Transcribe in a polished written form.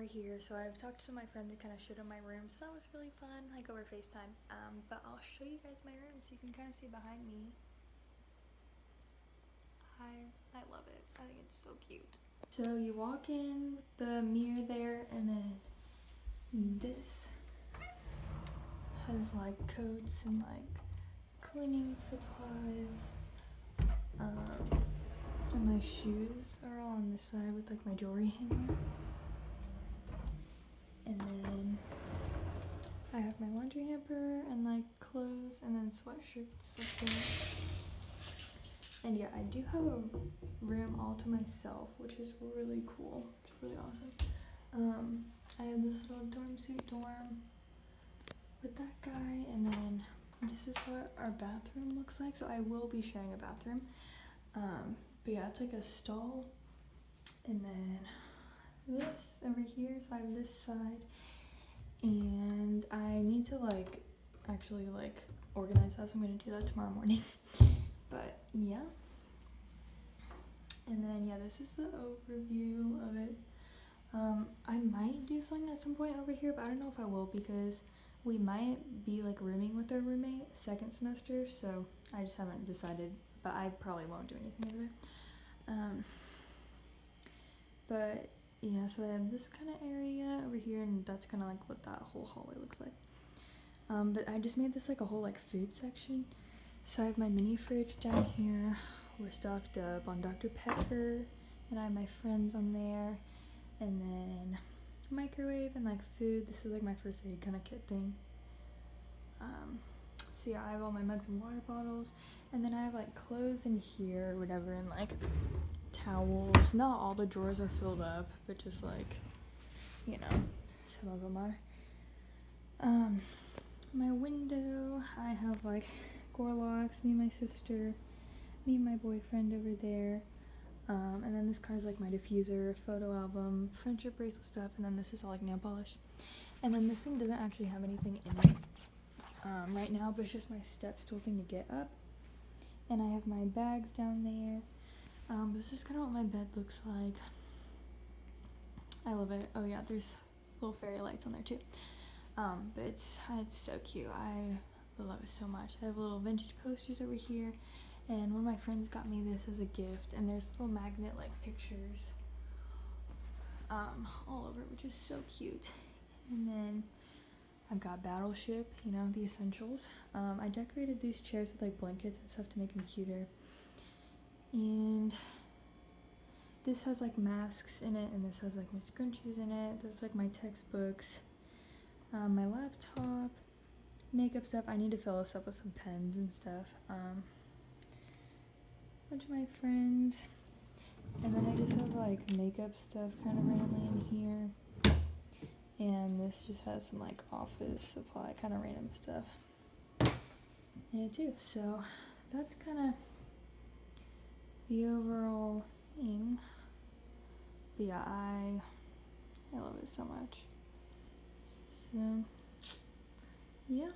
over here. So I've talked to my friend that kind of showed him my room, so that was really fun, like over FaceTime. But I'll show you guys my room so you can kind of see behind me. I love it. I think it's so cute. So you walk in with the mirror there, and then this has like coats and like cleaning supplies. And my shoes are all on this side with like my jewelry hanger. And then I have my laundry hamper and like clothes and then sweatshirts up there. And yeah, I do have a room all to myself, which is really cool. It's really awesome. I have this little dorm suite dorm with that guy, and then this is what our bathroom looks like. So I will be sharing a bathroom. But yeah, it's like a stall, and then this over here, so I have this side, and I need to like actually like organize that, so I'm gonna do that tomorrow morning. But yeah, and then yeah, this is the overview of it. I might do something at some point over here, but I don't know if I will, because we might be like rooming with our roommate second semester, so I just haven't decided, but I probably won't do anything over there. But yeah, so I have this kind of area over here, and that's kind of like what that whole hallway looks like. But I just made this like a whole like food section. So I have my mini fridge down here. We're stocked up on Dr. Pepper, and I have my friends on there, and then microwave and like food. This is like my first aid kind of kit thing. So yeah, I have all my mugs and water bottles, and then I have like clothes in here or whatever, and like towels. Not all the drawers are filled up, but just like, you know, some of them are. My window, I have like Gorlox, me and my sister, me and my boyfriend over there. And then this card's like my diffuser, photo album, friendship bracelet stuff, and then this is all like nail polish. And then this thing doesn't actually have anything in it right now, but it's just my step stool thing to get up. And I have my bags down there. This is kind of what my bed looks like. I love it. Oh yeah, there's little fairy lights on there too. But it's so cute. I love it so much. I have little vintage posters over here, and one of my friends got me this as a gift, and there's little magnet like pictures all over it, which is so cute. And then I've got Battleship, you know, the essentials. I decorated these chairs with like blankets and stuff to make them cuter. And this has like masks in it, and this has like my scrunchies in it. This is like my textbooks, my laptop, makeup stuff. I need to fill this up with some pens and stuff. A bunch of my friends, and then I just have like makeup stuff kind of randomly in here. And this just has some like office supply kind of random stuff in it too. So that's kind of the overall thing. But yeah, I love it so much. So yeah.